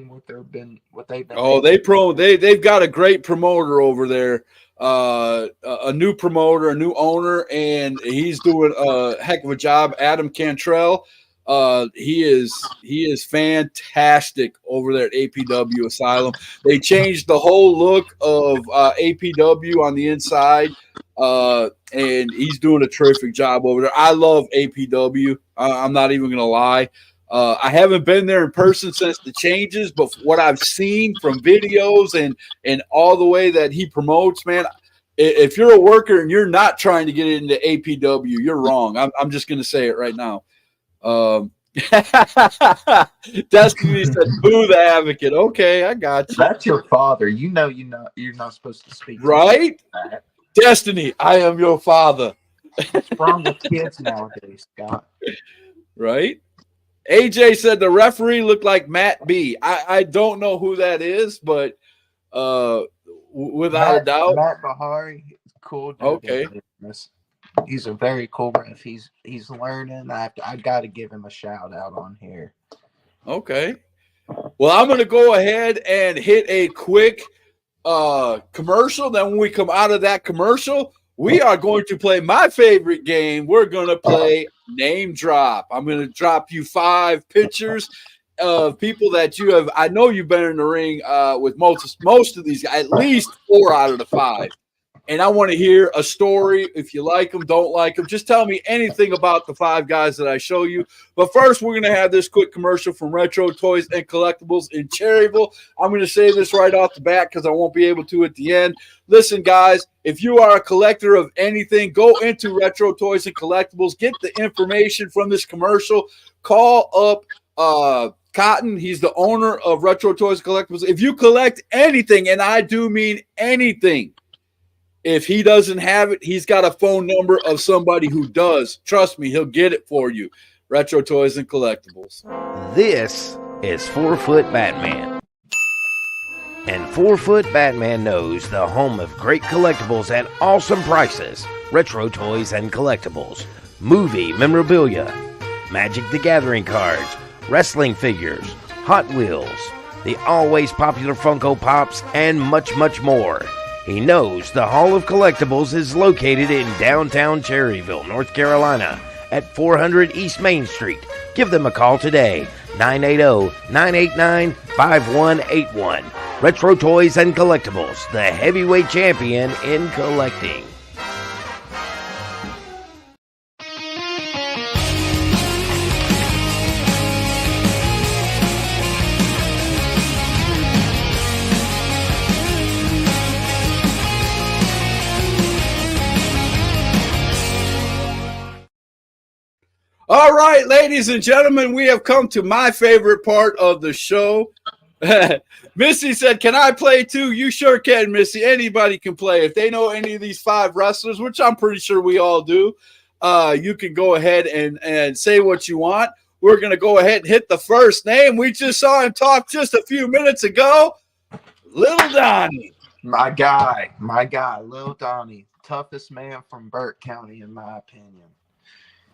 what they've been. Oh, they've got a great promoter over there. A new promoter, a new owner, and he's doing a heck of a job. Adam Cantrell. He is fantastic over there at APW Asylum. They changed the whole look of APW on the inside, and he's doing a terrific job over there. I love APW. I'm not even going to lie. I haven't been there in person since the changes, but what I've seen from videos and all the way that he promotes, man, if you're a worker and you're not trying to get into APW, you're wrong. I'm just going to say it right now. Destiny said, "Boo the advocate." Okay, I got you. That's your father. You're not supposed to speak. Right? To Destiny, I am your father. What's wrong with kids nowadays, Scott? Right? AJ said the referee looked like Matt B. I don't know who that is, but without a doubt, Matt Bahari, cool dude. Okay. He's a very cool ref. He's learning. I got to give him a shout out on here. Okay. Well, I'm going to go ahead and hit a quick commercial. Then when we come out of that commercial, we are going to play my favorite game. We're going to play Name Drop. I'm going to drop you 5 pictures of people that you have. I know you've been in the ring with most of these guys, at least 4 out of the 5. And I want to hear a story. If you like them, don't like them, just tell me anything about the 5 guys that I show you. But first, we're going to have this quick commercial from Retro Toys and Collectibles in Cherryville. I'm going to say this right off the bat because I won't be able to at the end. Listen, guys, if you are a collector of anything, go into Retro Toys and Collectibles. Get the information from this commercial. Call up Cotton. He's the owner of Retro Toys and Collectibles. If you collect anything, and I do mean anything, if he doesn't have it, he's got a phone number of somebody who does. Trust me, he'll get it for you. Retro Toys and Collectibles. This is 4 Foot Batman. And 4 Foot Batman knows the home of great collectibles at awesome prices, retro toys and collectibles, movie memorabilia, Magic the Gathering cards, wrestling figures, Hot Wheels, the always popular Funko Pops, and much, much more. He knows the Hall of Collectibles is located in downtown Cherryville, North Carolina, at 400 East Main Street. Give them a call today, 980-989-5181. Retro Toys and Collectibles, the heavyweight champion in collecting. All right, ladies and gentlemen, we have come to my favorite part of the show. Missy said, can I play too? You sure can, Missy. Anybody can play. If they know any of these 5 wrestlers, which I'm pretty sure we all do, you can go ahead and say what you want. We're going to go ahead and hit the first name. We just saw him talk just a few minutes ago. Little Donnie. My guy, Lil Donnie. Toughest man from Burke County, in my opinion.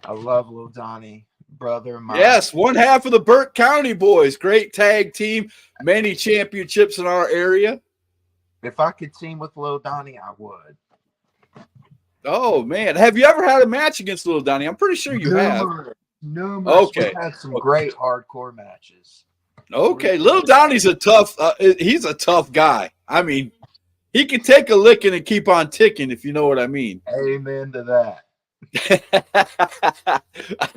I love Lil Donnie, brother of mine. Yes, one half of the Burke County boys. Great tag team. Many championships in our area. If I could team with Lil Donnie, I would. Oh, man. Have you ever had a match against Lil Donnie? I'm pretty sure you have. No, okay. We've had some great hardcore matches. Okay, Lil Donnie's a tough he's a tough guy. I mean, he can take a licking and keep on ticking, if you know what I mean. Amen to that.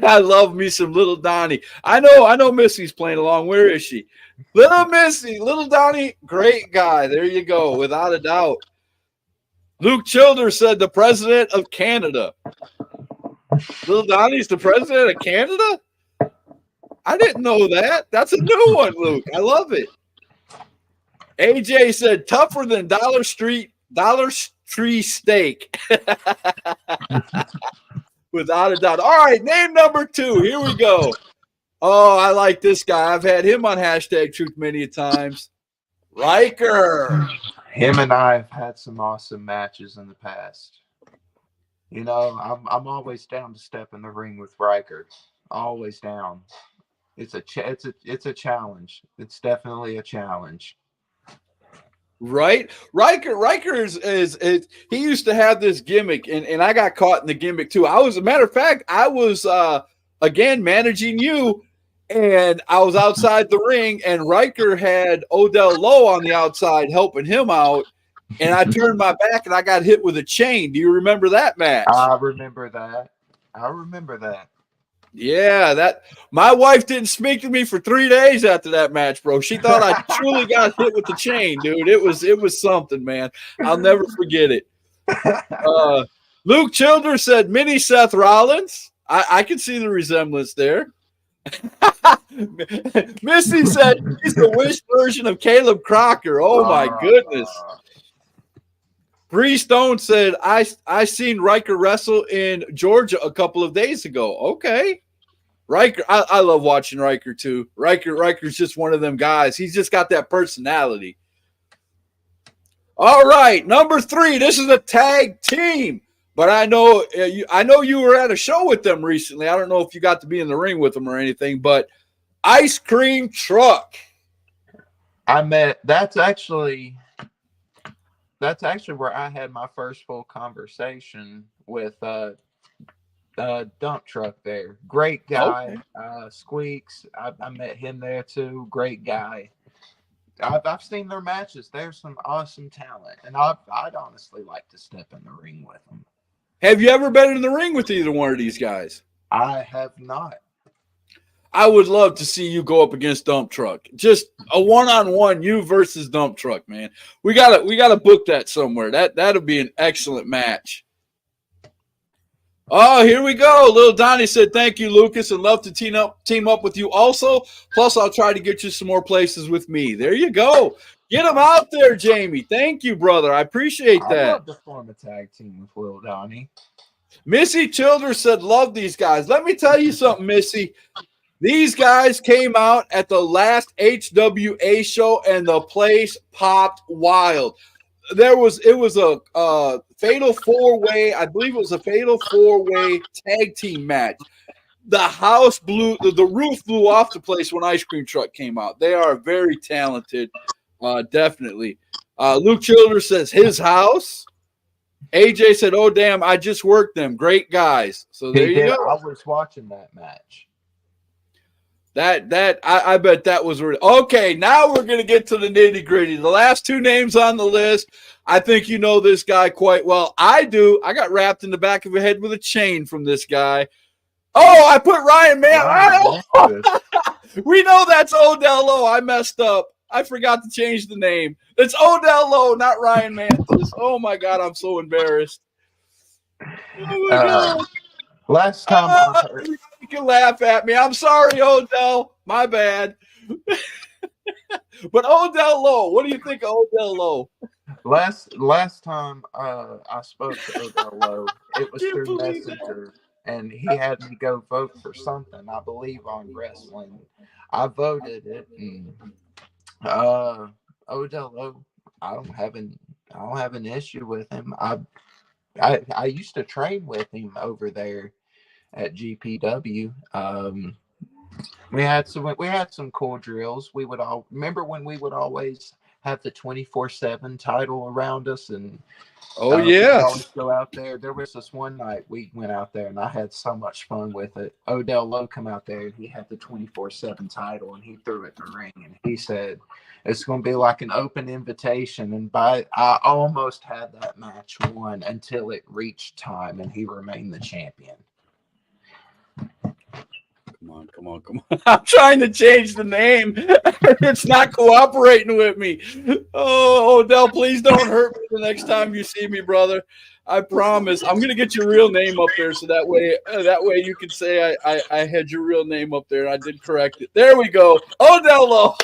I love me some Little Donnie. I know Missy's playing along. Where is she? Little Missy, Little Donnie, great guy. There you go, without a doubt. Luke Childers said the president of Canada. Little Donnie's the president of Canada? I didn't know that. That's a new one, Luke. I love it. AJ said tougher than Dollar Tree steak. Without a doubt. All right, name number 2. Here we go. Oh, I like this guy. I've had him on Hashtag Truth many a times. Riker. Him and I have had some awesome matches in the past. You know, I'm always down to step in the ring with Riker. Always down. It's a challenge. It's definitely a challenge. Right? Riker is he used to have this gimmick, and I got caught in the gimmick too. As a matter of fact, I was again managing you, and I was outside the ring, and Riker had Odell Lowe on the outside helping him out, and I turned my back and I got hit with a chain. Do you remember that match? I remember that. Yeah, that my wife didn't speak to me for 3 days after that match, bro. She thought I truly got hit with the chain, dude. It was something, man. I'll never forget it. Luke Childers said mini Seth Rollins. I can see the resemblance there. Missy said he's the Wish version of Caleb Crocker. Oh my goodness. Bree Stone said I seen Riker wrestle in Georgia a couple of days ago. Okay. Riker, I love watching Riker too. Riker's just one of them guys. He's just got that personality. All right, number 3. This is a tag team, but I know you were at a show with them recently. I don't know if you got to be in the ring with them or anything, but Ice Cream Truck. That's actually where I had my first full conversation with Dump Truck there. Great guy. Okay. Squeaks. I met him there too. Great guy. I've seen their matches. There's some awesome talent, and I'd honestly like to step in the ring with them. Have you ever been in the ring with either one of these guys? I have not. I would love to see you go up against Dump Truck. Just a one-on-one, you versus Dump Truck, man. We gotta book that somewhere. That'll be an excellent match. Oh, here we go. Little Donnie said, thank you, Lucas, and love to team up with you also. Plus, I'll try to get you some more places with me. There you go. Get them out there, Jamie. Thank you, brother. I appreciate that. I'd love to form a tag team with Little Donnie. Missy Childers said, love these guys. Let me tell you something, Missy. These guys came out at the last HWA show and the place popped wild. It was a fatal four-way, I believe it was a fatal four-way tag team match. The house blew, the roof blew off the place when Ice Cream Truck came out. They are very talented, definitely. Luke Childers says his house. AJ said, "Oh damn, I just worked them. Great guys." So there you go. I was watching that match. I bet that was okay. Now we're gonna get to the nitty gritty. The last two names on the list. I think you know this guy quite well. I do. I got wrapped in the back of a head with a chain from this guy. Oh, I put Ryan Mantis. We know that's Odell Lowe. I messed up. I forgot to change the name. It's Odell Lowe, not Ryan Mantis. Oh my God, I'm so embarrassed. Oh my God. Last time I heard, You can laugh at me. I'm sorry, Odell. My bad. But Odell Lowe, what do you think of Odell Lowe? last time I spoke to Odell Lowe, it was through Messenger, and he had me go vote for something, I believe, on wrestling. I voted it, and Odell Lowe, I don't have an issue with him. I used to train with him over there at GPW. We had some cool drills. We would all remember when we would always have the 24/7 title around us, and we'd always go out there. There was this one night we went out there, and I had so much fun with it. Odell Lowe come out there, and he had the 24/7 title, and he threw it in the ring, and he said it's going to be like an open invitation. And I almost had that match won until it reached time, and he remained the champion. Come on. I'm trying to change the name. It's not cooperating with me. Oh, Odell, please don't hurt me the next time you see me, brother. I promise. I'm going to get your real name up there so that way you can say I had your real name up there. I did correct it. There we go. Odell Lowe.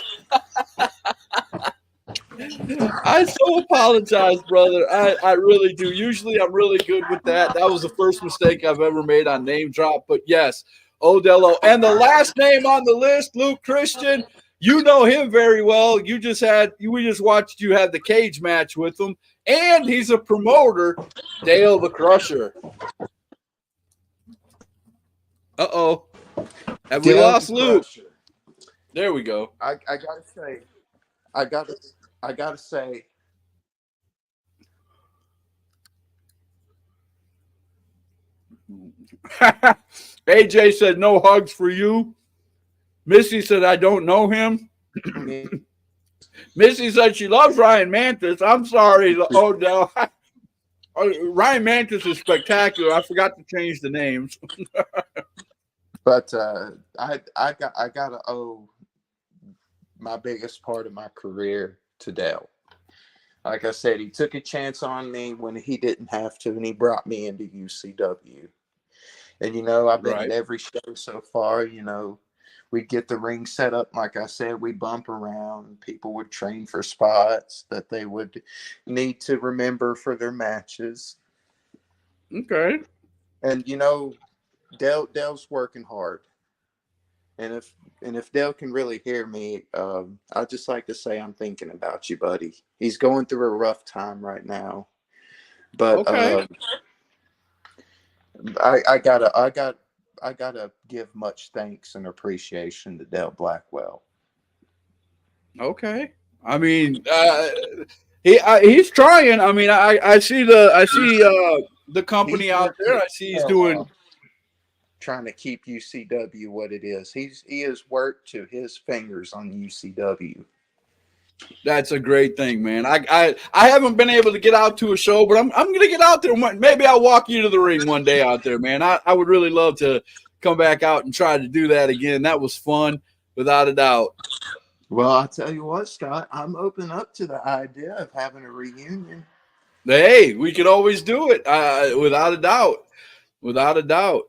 I so apologize, brother. I really do. Usually I'm really good with that. That was the first mistake I've ever made on name drop. But yes, Odell Lowe. And the last name on the list, Luke Christian. You know him very well. We just watched you have the cage match with him. And he's a promoter, Dale the Crusher. Uh-oh. Have we lost Luke? There we go. I gotta say, AJ said no hugs for you. Missy said I don't know him. Missy said she loves Ryan Mantis. I'm sorry, Odell. Ryan Mantis is spectacular. I forgot to change the names. but I gotta owe my biggest part of my career to Dale. Like I said, he took a chance on me when he didn't have to, and he brought me into UCW. And I've been at every show so far. We'd get the ring set up. Like I said, we bump around. People would train for spots that they would need to remember for their matches. Okay. And Dale's working hard. And if Dale can really hear me, I'd just like to say I'm thinking about you, buddy. He's going through a rough time right now. But okay. I gotta give much thanks and appreciation to Dale Blackwell. Okay. I mean, he's trying. I mean, I see the company out there. I see he's doing trying to keep UCW what it is. He has worked to his fingers on UCW. That's a great thing, man. I haven't been able to get out to a show, but I'm gonna get out there. Maybe I'll walk you to the ring one day out there, man. I would really love to come back out and try to do that again. That was fun, without a doubt. Well, I'll tell you what, Scott, I'm open up to the idea of having a reunion. Hey, we could always do it, without a doubt. Without a doubt.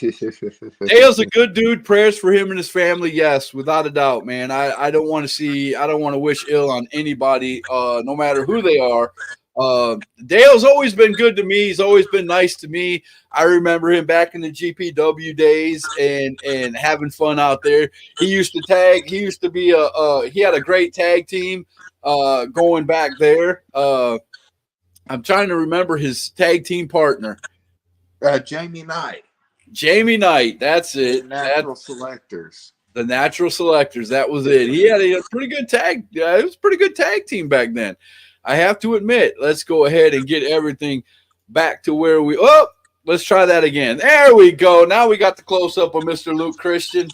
Dale's a good dude. Prayers for him and his family. Yes, without a doubt, man. I don't want to wish ill on anybody, no matter who they are. Dale's always been good to me. He's always been nice to me. I remember him back in the GPW days and having fun out there. He used to tag. He used to be he had a great tag team going back there. I'm trying to remember his tag team partner. Jamie Knight. Jamie Knight. That's it. Natural Selectors. The Natural Selectors. That was it. He had a pretty good tag. It was a pretty good tag team back then. I have to admit. Let's go ahead and get everything back to where we. Oh, let's try that again. There we go. Now we got the close up of Mr. Luke Christian.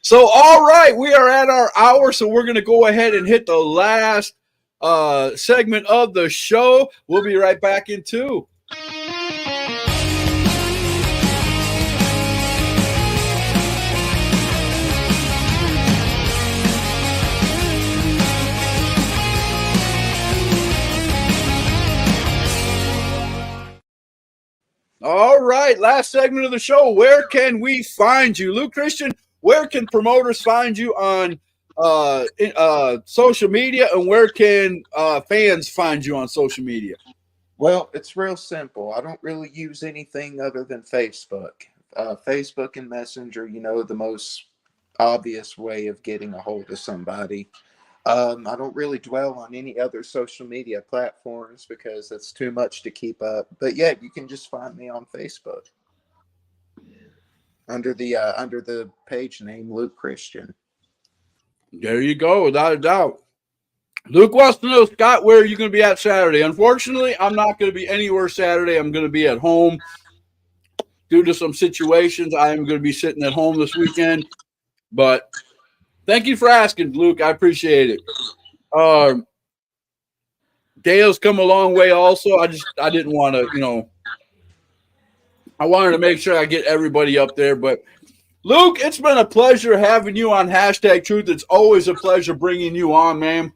So, all right, we are at our hour, so we're going to go ahead and hit the last segment of the show. We'll be right back in 2. All right, last segment of the show. Where can we find you, Luke Christian? Where can promoters find you on social media, and where can fans find you on social media? Well, it's real simple. I don't really use anything other than Facebook. Facebook and Messenger, the most obvious way of getting a hold of somebody. I don't really dwell on any other social media platforms because that's too much to keep up. But yeah, you can just find me on Facebook under the page name Luke Christian. There you go, without a doubt. Luke wants to know, Scott, where are you going to be at Saturday? Unfortunately, I'm not going to be anywhere Saturday. I'm going to be at home due to some situations. I am going to be sitting at home this weekend. But thank you for asking, Luke. I appreciate it. Dale's come a long way also. I didn't want to, I wanted to make sure I get everybody up there. But, Luke, it's been a pleasure having you on Hashtag Truth. It's always a pleasure bringing you on, man.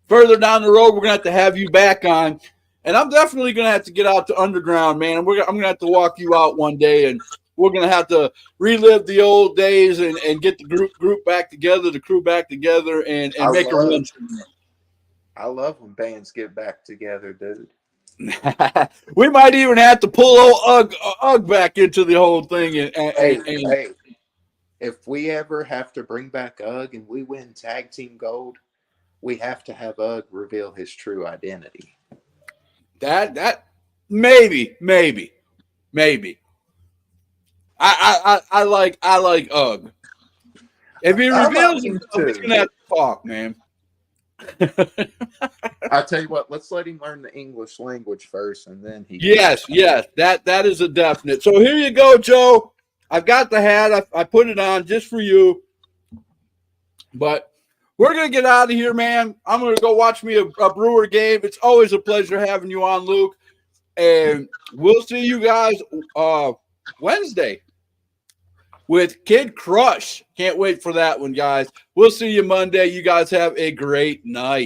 Further down the road, we're going to have you back on. And I'm definitely going to have to get out to Underground, man. I'm going to have to walk you out one day, and we're going to have to relive the old days and get the group back together, the crew back together, and make a run. I love when bands get back together, dude. We might even have to pull old Ugg back into the whole thing. Hey, if we ever have to bring back Ugg and we win tag team gold, we have to have Ugg reveal his true identity. That maybe. I like Ugg. If he reveals himself, he's gonna have to talk, man. I tell you what, let's let him learn the English language first, and then he. Yes, that is a definite. So here you go, Joe. I've got the hat. I put it on just for you. But we're gonna get out of here, man. I'm gonna go watch me a Brewer game. It's always a pleasure having you on, Luke. And we'll see you guys Wednesday with Kid Crush. Can't wait for that one, guys. We'll see you Monday. You guys have a great night.